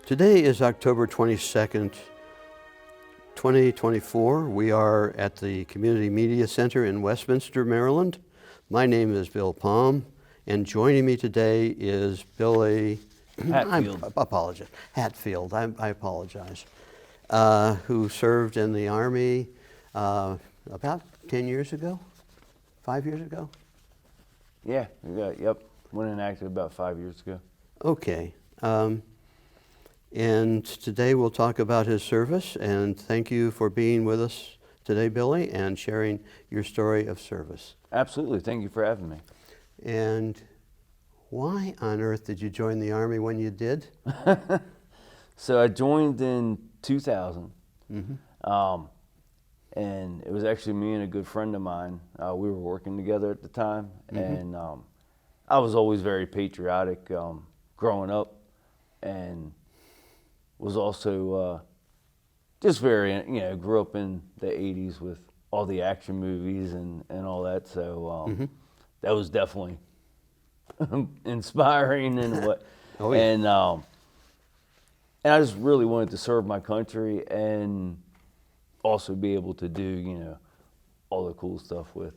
Today is October 22nd, 2024. We are at the Community Media Center in Westminster, Maryland. My name is Bill Palm, and joining me today is Billy Hatfield, I apologize, who served in the Army about 10 years ago, 5 years ago? Yep. Went in active about 5 years ago. Okay. And today we'll talk about his service, and thank you for being with us today, Billy, and sharing your story of service. Absolutely. Thank you for having me. And why on earth did you join the Army when you did? So I joined in 2000, Mm-hmm. and it was actually me and a good friend of mine. We were working together at the time, and I was always very patriotic growing up, and was also just very, grew up in the 80s with all the action movies and all that, so that was definitely inspiring and what. Oh, yeah. And I just really wanted to serve my country and also be able to do, all the cool stuff with.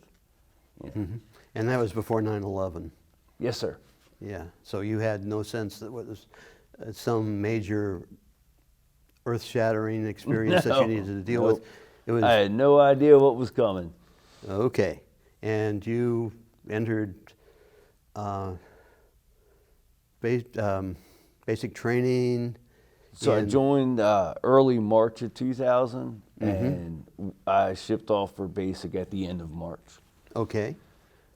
And that was before 9/11. Yes, sir. Yeah, so you had no sense that it was some major earth-shattering experience that you needed to deal with. It was, I had no idea what was coming. okay, and you entered basic training. So I joined early March of 2000, and I shipped off for basic at the end of March. Okay,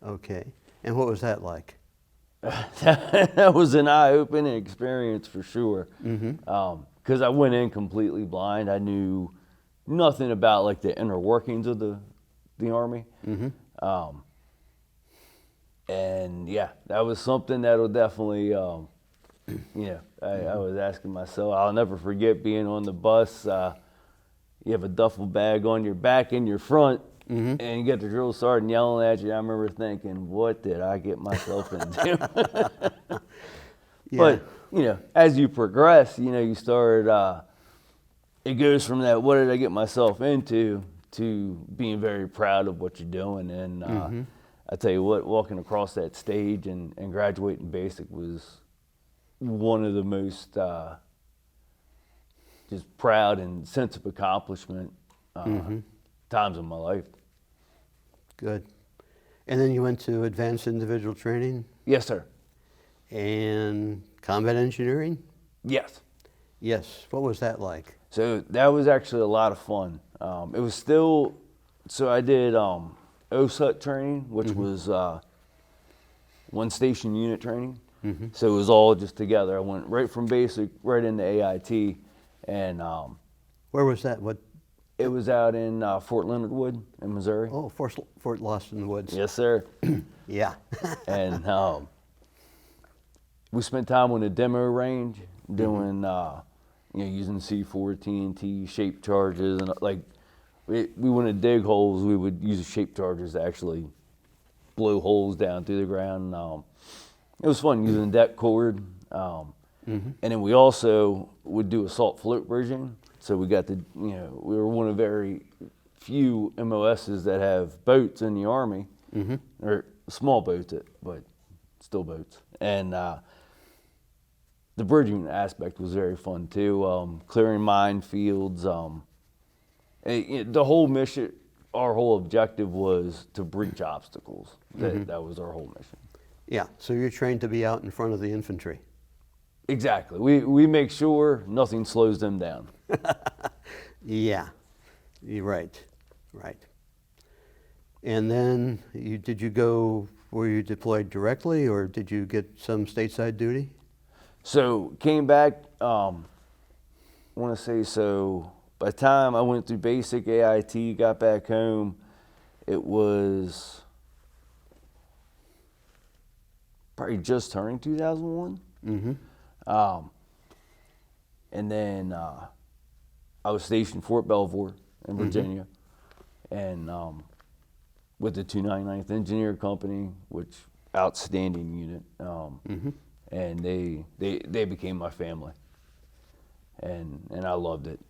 and what was that like? That was an eye-opening experience for sure. Because I went in completely blind. I knew nothing about like the inner workings of the Army. And yeah, that was something that'll definitely, I was asking myself, I'll never forget being on the bus. You have a duffel bag on your back and your front, and you get the drill sergeant yelling at you. I remember thinking, what did I get myself into? Yeah. But, as you progress, you start, it goes from that, what did I get myself into, to being very proud of what you're doing. And I tell you what, walking across that stage and graduating basic was one of the most just proud and sense of accomplishment times of my life. Good. And then you went to advanced individual training? Yes, sir. And combat engineering? Yes. Yes. What was that like? So that was actually a lot of fun. It was still, so I did OSUT training, which was one station unit training. So it was all just together. I went right from basic right into AIT, and Where was that? What? it was out in Fort Leonard Wood in Missouri. Oh, Fort Lost in the Woods. Yes, sir. Yeah. And we spent time on the demo range doing, using C4 TNT shape charges, and like we went to dig holes. We would use shape charges to actually blow holes down through the ground. It was fun using deck cord, and then we also would do assault float bridging. So we got to, we were one of very few MOSs that have boats in the Army, or small boats, but still boats. And the bridging aspect was very fun too, clearing minefields. The whole mission, our whole objective was to breach obstacles. That was our whole mission. Yeah, so you're trained to be out in front of the infantry. Exactly. We make sure nothing slows them down. Yeah, you're right. And then did you go, were you deployed directly, or did you get some stateside duty? So came back, I want to say, so by the time I went through basic AIT, got back home, it was probably just turning 2001. And then I was stationed Fort Belvoir in Virginia, and with the 299th Engineer Company, which outstanding unit, and they became my family. and I loved it.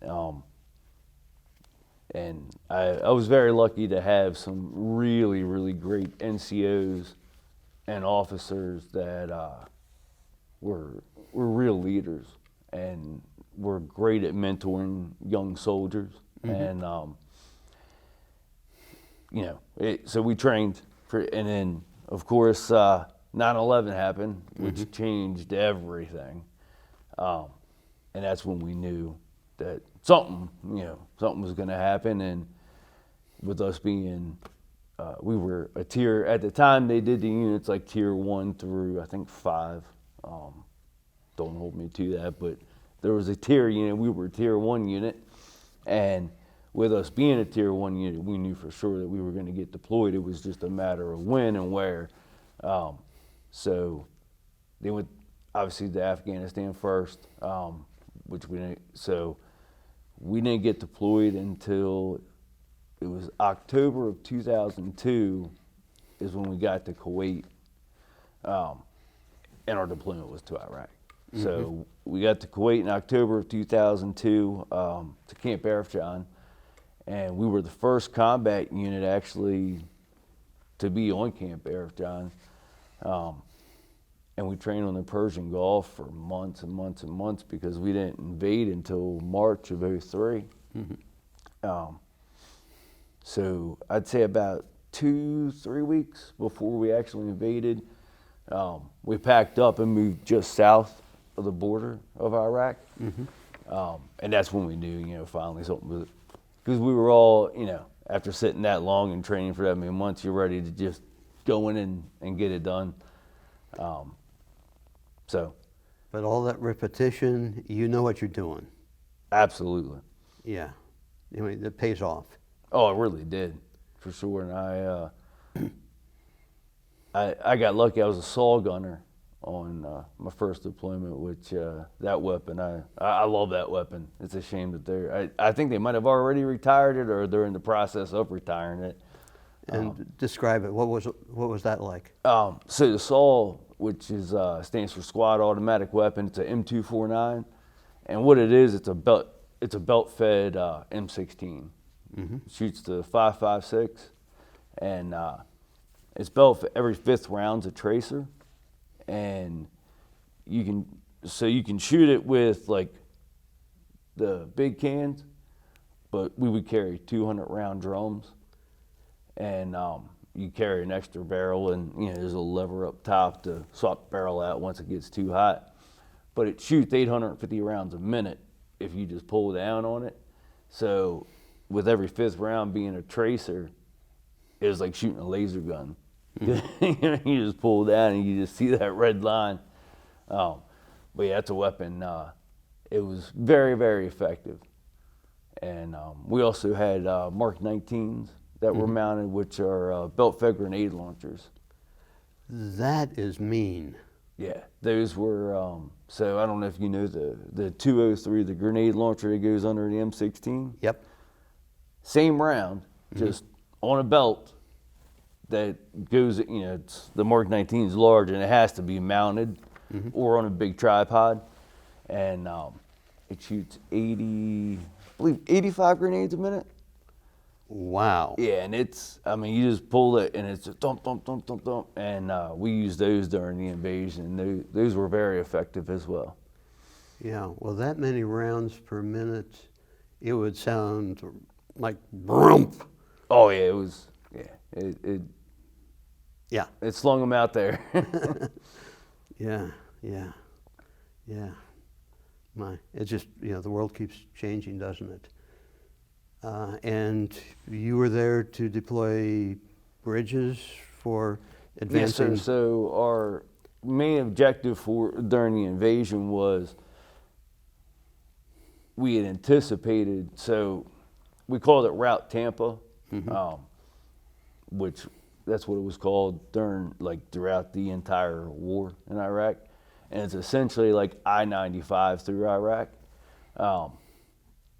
And I was very lucky to have some really, really great NCOs and officers that were real leaders and were great at mentoring young soldiers. And so we trained for, and then of course 9/11 happened, which changed everything. And that's when we knew that something was going to happen. And with us being, we were a tier, at the time they did the units like tier 1 through I think 5. Don't hold me to that, but there was a tier unit. We were a tier 1 unit. And with us being a tier 1 unit, we knew for sure that we were going to get deployed. It was just a matter of when and where. So they went obviously to Afghanistan first, which we didn't. So we didn't get deployed until it was October of 2002 is when we got to Kuwait, and our deployment was to Iraq. So we got to Kuwait in October of 2002 to Camp Arifjan, and we were the first combat unit actually to be on Camp Arifjan. And we trained on the Persian Gulf for months and months and months because we didn't invade until March of '03. So I'd say about 2-3 weeks before we actually invaded, we packed up and moved just south of the border of Iraq. And that's when we knew, finally something was, because we were all, after sitting that long and training for that many months, you're ready to just go in and get it done. But all that repetition, you know what you're doing. Absolutely. Yeah. I mean, it pays off. Oh, it really did, for sure. And I got lucky. I was a saw gunner on my first deployment, which that weapon, I love that weapon. It's a shame that I think they might have already retired it, or they're in the process of retiring it. And describe it. What was that like? So the saw, which is stands for Squad Automatic Weapon, it's an M249, and what it is, it's a belt-fed M16. Shoots the 5.56, and it's belt. Every 5th round's a tracer, and you can shoot it with like the big cans, but we would carry 200-round drums, and you carry an extra barrel, and there's a lever up top to swap the barrel out once it gets too hot. But it shoots 850 rounds a minute if you just pull down on it. So with every 5th round being a tracer, it was like shooting a laser gun. You just pull down and you just see that red line. But yeah, that's a weapon. It was very, very effective. And we also had Mark 19s that were mounted, which are belt-fed grenade launchers. That is mean. Yeah, those were, so I don't know if you know the 203, the grenade launcher that goes under the M16. Yep. Same round, just on a belt that goes, it's, the Mark 19 is large and it has to be mounted or on a big tripod. And it shoots 85 grenades a minute. Wow. Yeah, and you just pull it and it's just thump, thump, thump, thump, thump. And we used those during the invasion. Those were very effective as well. Yeah, well, that many rounds per minute, it would sound like brump. Oh yeah, it was, Yeah. It slung them out there. Yeah. It's just, the world keeps changing, doesn't it? And you were there to deploy bridges for advancing? Yes, sir. So our main objective during the invasion was we had anticipated, so we called it Route Tampa, which that's what it was called throughout the entire war in Iraq. And it's essentially like I-95 through Iraq.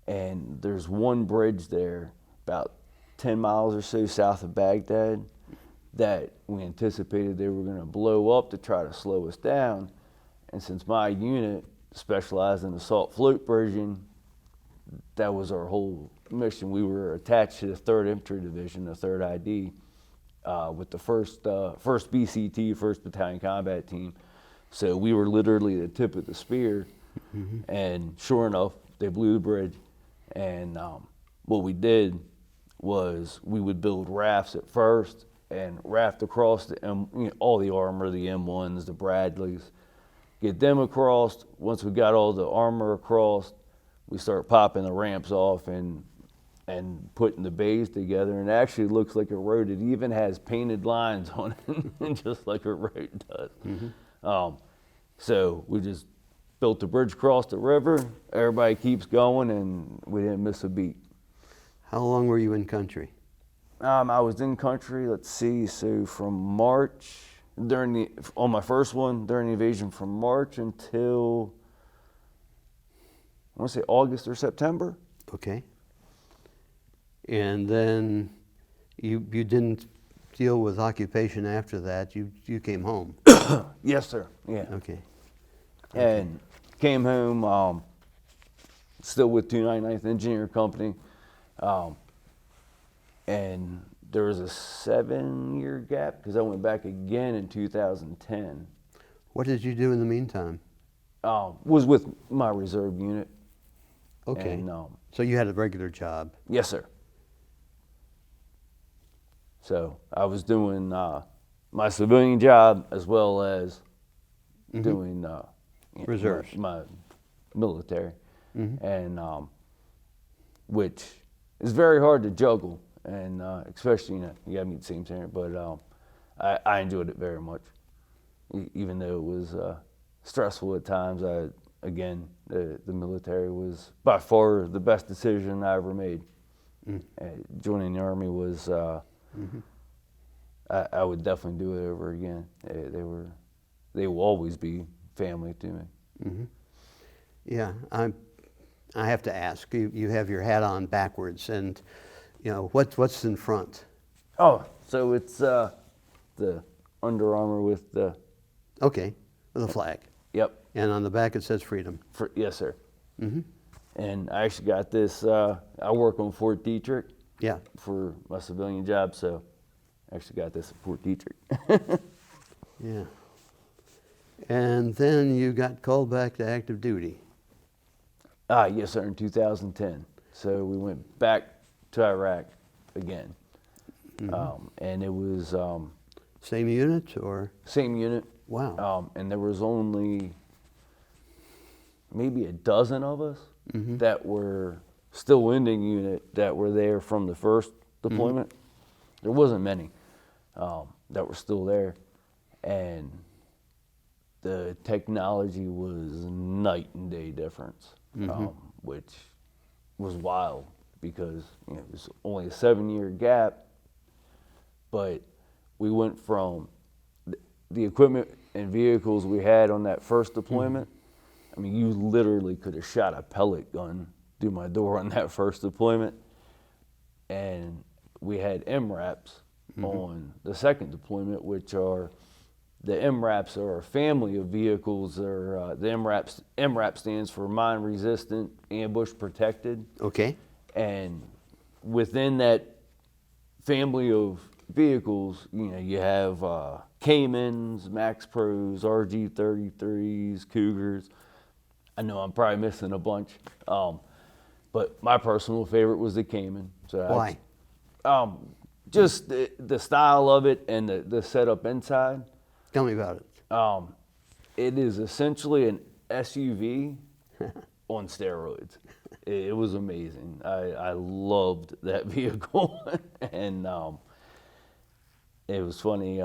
And there's one bridge there about 10 miles or so south of Baghdad that we anticipated they were going to blow up to try to slow us down. And since my unit specialized in assault float bridging. That was our whole mission. We were attached to the 3rd Infantry Division, the 3rd ID, with the 1st BCT, 1st Battalion Combat Team. So we were literally the tip of the spear. And sure enough, they blew the bridge. And what we did was we would build rafts at first and raft across all the armor, the M1s, the Bradleys, get them across. Once we got all the armor across, we start popping the ramps off and putting the bays together, and it actually looks like a road. It even has painted lines on it, just like a road does. So we just built the bridge across the river. Everybody keeps going, and we didn't miss a beat. How long were you in country? I was in country, let's see, so from March, on my first one, during the invasion, from March until, I want to say August or September. Okay. And then you didn't deal with occupation after that. You came home. Yes, sir. Yeah. Okay. And came home, still with 299th Engineer Company. And there was a 7-year gap because I went back again in 2010. What did you do in the meantime? Was with my reserve unit. Okay. And, so you had a regular job. yes, sir. So I was doing my civilian job as well as doing reserves, my military, and which is very hard to juggle, and especially you got to meet the same standard. But I enjoyed it very much, even though it was stressful at times. The military was by far the best decision I ever made. Joining the Army was. I would definitely do it over again. They will always be family to me. Yeah, I have to ask. You have your hat on backwards, and what's in front? Oh, so it's the Under Armour with the. Okay, with a flag. Yep. And on the back it says freedom. Yes, sir. And I actually got this. I work on Fort Detrick. Yeah. For my civilian job, so I actually got this at Fort Detrick. Yeah. And then you got called back to active duty. Yes, sir, in 2010. So we went back to Iraq again. And it was... Same unit or? Same unit. Wow. And there was only maybe a dozen of us that were still in the unit that were there from the first deployment. There wasn't many that were still there, and the technology was night and day difference, which was wild because it was only a 7-year gap, but we went from the equipment and vehicles we had on that first deployment. I mean, you literally could have shot a pellet gun through my door on that first deployment, and we had MRAPs on the second deployment, which are the MRAPs are a family of vehicles. They're the MRAP stands for mine resistant, ambush protected. Okay. And within that family of vehicles, you have Caymans, Max Pros, RG-33s, Cougars. I know I'm probably missing a bunch. But my personal favorite was the Cayman. So why? Just the style of it and the setup inside. Tell me about it. It is essentially an SUV on steroids. It was amazing. I loved that vehicle. And it was funny.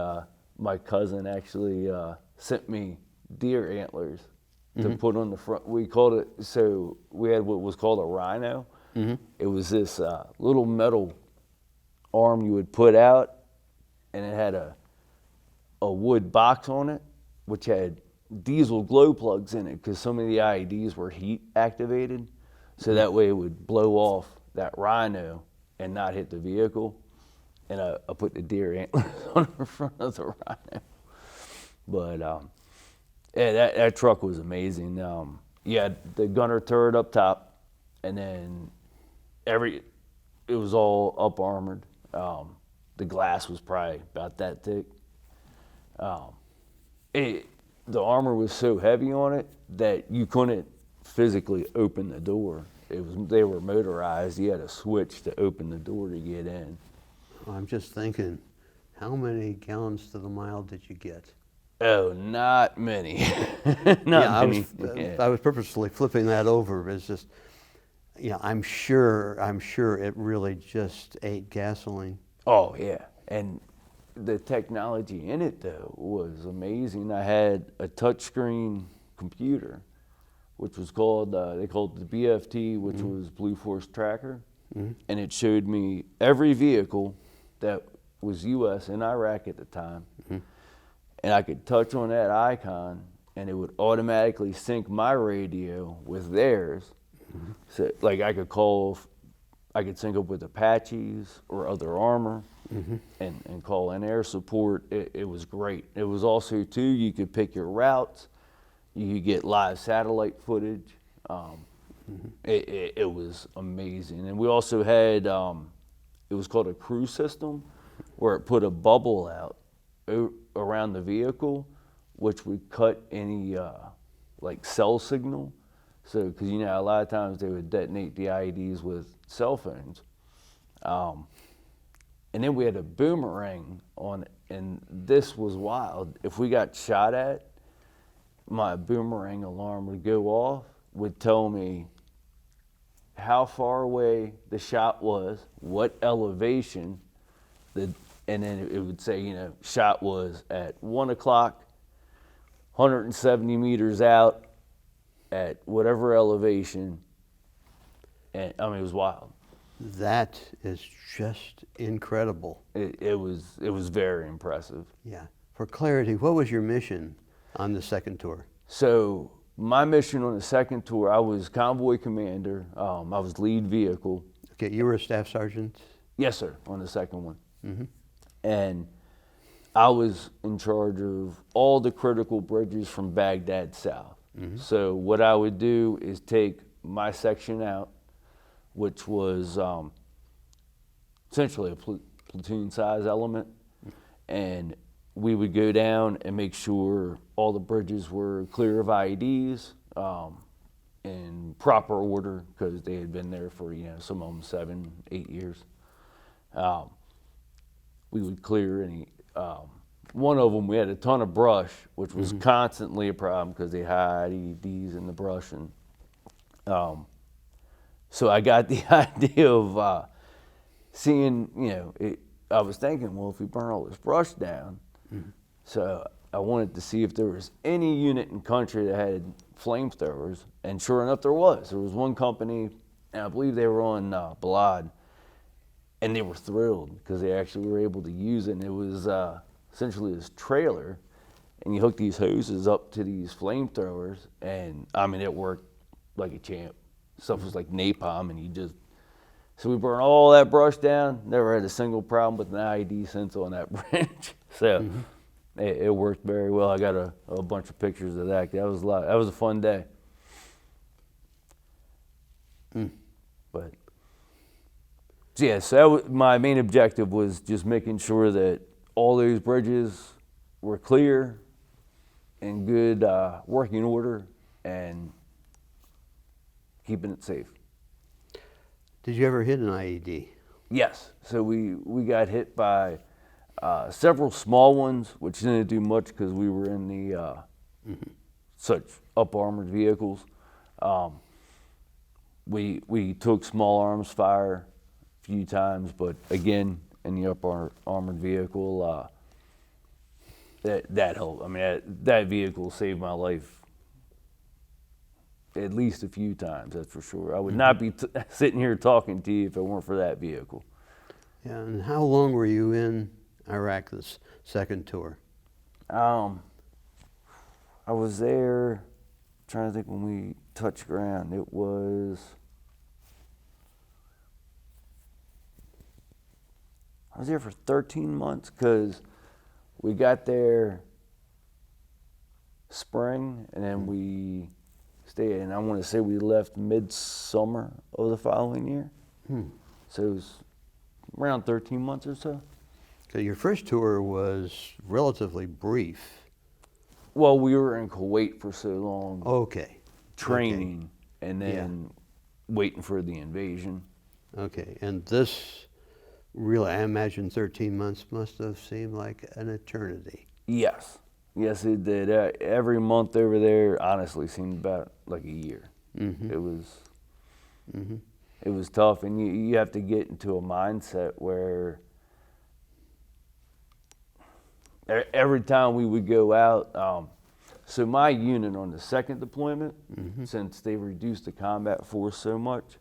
My cousin actually sent me deer antlers to put on the front. We called it, so we had what was called a rhino. It was this little metal arm you would put out, and it had a wood box on it, which had diesel glow plugs in it because some of the IEDs were heat activated. So that way it would blow off that rhino and not hit the vehicle. And I put the deer antlers on the front of the rhino. But yeah, that truck was amazing. you had the gunner turret up top, and then it was all up armored. The glass was probably about that thick. The armor was so heavy on it that you couldn't physically open the door. They were motorized. You had a switch to open the door to get in. I'm just thinking, how many gallons to the mile did you get? Oh, not many. Yeah, many. I was purposely flipping that over. It's just, I'm sure it really just ate gasoline. Oh, yeah. And the technology in it, though, was amazing. I had a touchscreen computer, which was called, they called it the BFT, which was Blue Force Tracker. And it showed me every vehicle that was U.S. in Iraq at the time. And I could touch on that icon, and it would automatically sync my radio with theirs. So, like, I could sync up with Apaches or other armor and call in air support. It was great. It was also, too, you could pick your routes. You could get live satellite footage. It was amazing. And we also had, it was called a crew system, where it put a bubble out around the vehicle, which would cut any like cell signal. So, because a lot of times they would detonate the IEDs with cell phones. And then we had a boomerang on it, and this was wild. If we got shot at, my boomerang alarm would go off, would tell me how far away the shot was, what elevation, and then it would say, shot was at 1 o'clock, 170 meters out, at whatever elevation. And I mean, it was wild. That is just incredible. It was very impressive. Yeah. For clarity, what was your mission on the second tour? So my mission on the second tour, I was convoy commander. I was lead vehicle. Okay, you were a staff sergeant? Yes, sir, on the second one. And I was in charge of all the critical bridges from Baghdad south. So what I would do is take my section out, which was essentially a platoon size element, and we would go down and make sure all the bridges were clear of IEDs in proper order, because they had been there for some of them 7, 8 years. We would clear any. One of them, we had a ton of brush, which was constantly a problem because they had IEDs in the brush, and so I got the idea of seeing, I was thinking, well, if we burn all this brush down, so I wanted to see if there was any unit in country that had flamethrowers, and sure enough, there was. There was one company, and I believe they were on Balad, and they were thrilled because they actually were able to use it. And it was essentially this trailer, and you hook these hoses up to these flamethrowers, and I mean, it worked like a champ. Stuff was like napalm, and so we burned all that brush down. Never had a single problem with an IED sense on that branch. So it worked very well. I got a bunch of pictures of that. That was a fun day. But so yeah, so my main objective was just making sure that all those bridges were clear and good working order, and keeping it safe. Did you ever hit an IED? Yes. So we got hit by several small ones, which didn't do much because we were in the such up armored vehicles. We took small arms fire a few times, but again, in the up armored vehicle, that helped. I mean, that vehicle saved my life at least a few times, that's for sure. I would not be sitting here talking to you if it weren't for that vehicle. Yeah, and how long were you in Iraq this second tour? I was there, trying to think when we touched ground. I was there for 13 months because we got there spring, and then we stayed, and I want to say we left midsummer of the following year. So it was around 13 months or so. So your first tour was relatively brief. Well, we were in Kuwait for so long, Okay. training, and then waiting for the invasion. Okay. And this really, I imagine 13 months must have seemed like an eternity. Yes. Yes, it did. Every month over there honestly seemed about like a year. Mm-hmm. It was tough, and you have to get into a mindset where every time we would go out, so my unit on the second deployment, since they reduced the combat force so much,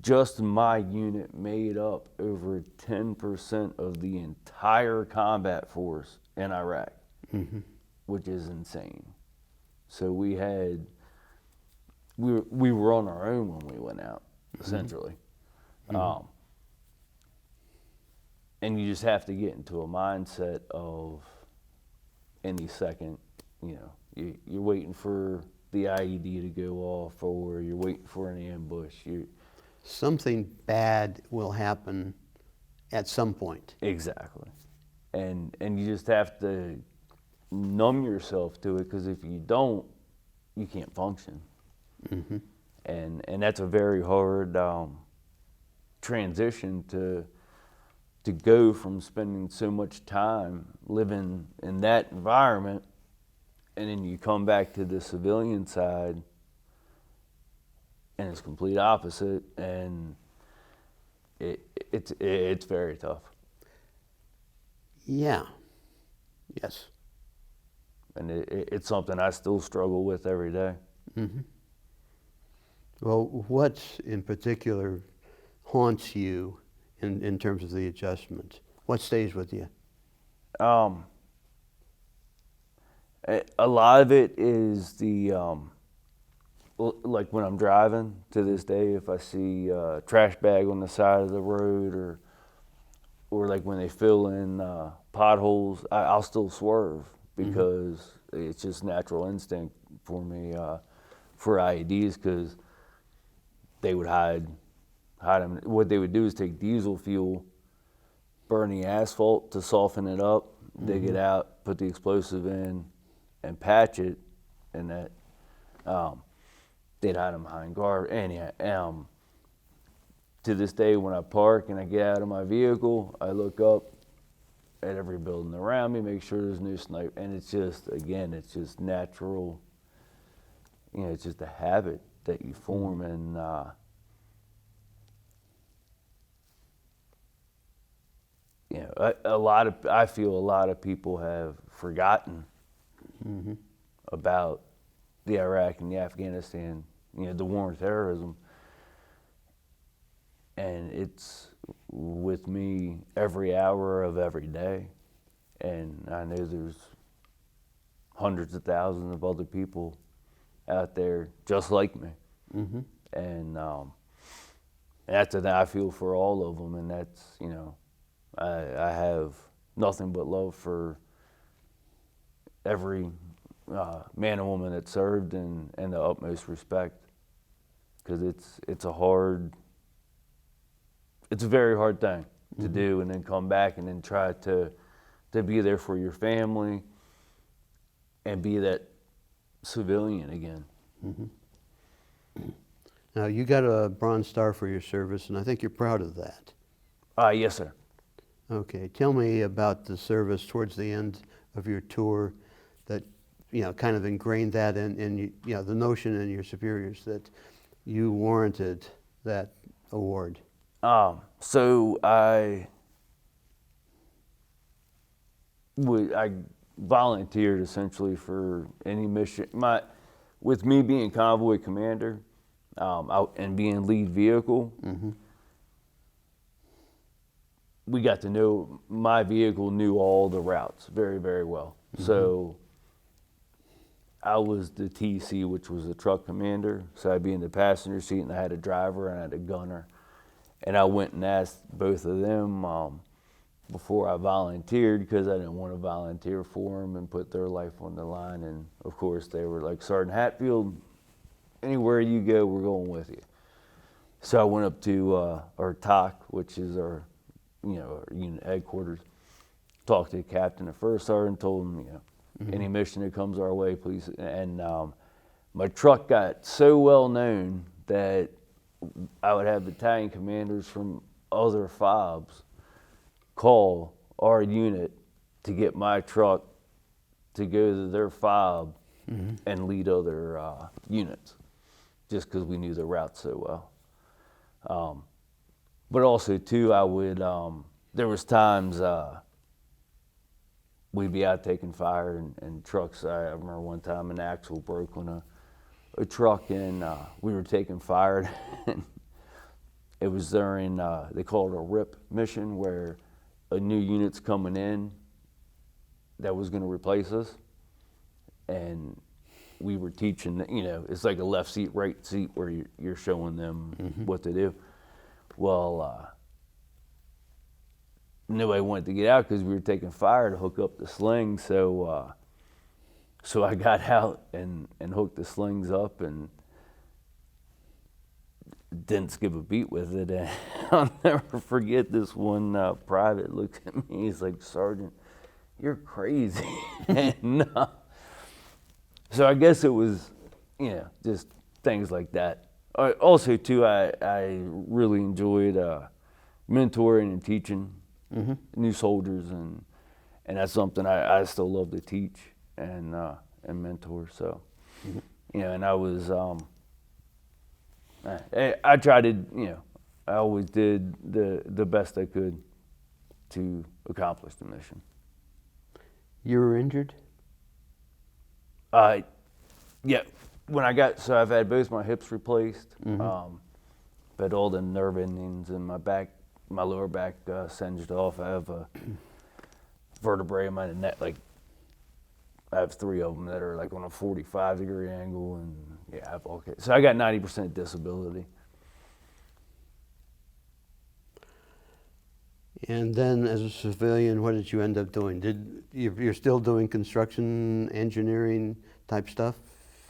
just my unit made up over 10% of the entire combat force in Iraq, which is insane. So we were on our own when we went out, essentially. And you just have to get into a mindset of any second, you're waiting for the IED to go off, or you're waiting for an ambush. Something bad will happen at some point. Exactly. And you just have to numb yourself to it, because if you don't, you can't function. And that's a very hard transition to go from spending so much time living in that environment, and then you come back to the civilian side and it's complete opposite, and it's very tough. Yeah. Yes. And it's something I still struggle with every day. Well, what in particular haunts you in terms of the adjustment? What stays with you? A lot of it is the like when I'm driving to this day, if I see a trash bag on the side of the road, or like when they fill in potholes, I'll still swerve, because it's just natural instinct for me for IEDs, because they would hide them. What they would do is take diesel fuel, burn the asphalt to soften it up, dig it out, put the explosive in, and patch it, and that they'd hide them behind guard. And to this day, when I park and I get out of my vehicle, I look up at every building around me, make sure there's no sniper, and it's just, again, it's just natural. It's just a habit that you form, and I feel a lot of people have forgotten about the Iraq and the Afghanistan, the war on terrorism, and it's with me every hour of every day, and I know there's hundreds of thousands of other people out there just like me, and that's what I feel for all of them, and that's, I have nothing but love for every man and woman that served, and the utmost respect, because it's a very hard thing to do, and then come back and then try to be there for your family and be that civilian again. Now, you got a Bronze Star for your service, and I think you're proud of that. Yes, sir. Okay, tell me about the service towards the end of your tour that, kind of ingrained that in the notion in your superiors that you warranted that award. So I volunteered essentially for any mission. With me being convoy commander and being lead vehicle, we got to know, my vehicle knew all the routes very, very well. So I was the TC, which was the truck commander. So I'd be in the passenger seat, and I had a driver and I had a gunner. And I went and asked both of them before I volunteered, because I didn't want to volunteer for them and put their life on the line. And of course they were like, Sergeant Hatfield, anywhere you go, we're going with you. So I went up to our TOC, which is our unit headquarters, talked to the captain at first sergeant, told him, any mission that comes our way, please. And my truck got so well known that I would have battalion commanders from other FOBs call our unit to get my truck to go to their FOB and lead other units, just because we knew the route so well. But also too, I would, there was times we'd be out taking fire and trucks. I remember one time an axle broke on a truck, and we were taking fire. And it was during, they call it a RIP mission, where a new unit's coming in that was going to replace us. And we were teaching, it's like a left seat, right seat, where you're showing them what to do. Well, nobody wanted to get out because we were taking fire to hook up the slings. So I got out and hooked the slings up and didn't skip a beat with it. And I'll never forget this one private looked at me. He's like, "Sergeant, you're crazy." And so I guess it was, just things like that. Also, too, I really enjoyed mentoring and teaching new soldiers, and that's something I still love to teach and mentor. So, and I was, I tried to, I always did the best I could to accomplish the mission. You were injured? Yeah. When I've had both my hips replaced. But all the nerve endings in my back, my lower back singed off. I have a vertebrae in my neck, I have 3 of them that are like on a 45-degree angle, and I have all. So I got 90% disability. And then as a civilian, what did you end up doing? You're still doing construction, engineering type stuff?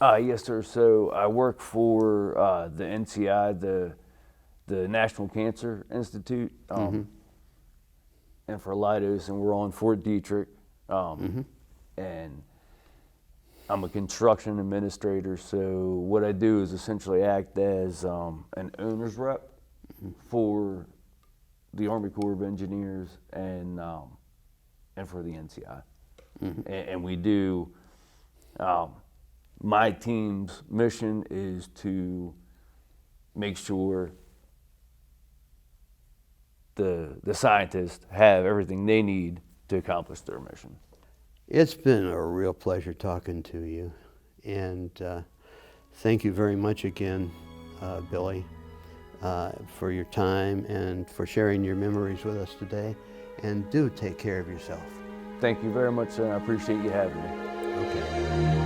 Yes, sir. So I work for the NCI, the National Cancer Institute, and for Leidos, and we're on Fort Detrick. And I'm a construction administrator, so what I do is essentially act as an owner's rep for the Army Corps of Engineers and for the NCI. And we do, my team's mission is to make sure the scientists have everything they need to accomplish their mission. It's been a real pleasure talking to you, and thank you very much again, Billy, for your time and for sharing your memories with us today. And do take care of yourself. Thank you very much, sir. I appreciate you having me. Okay.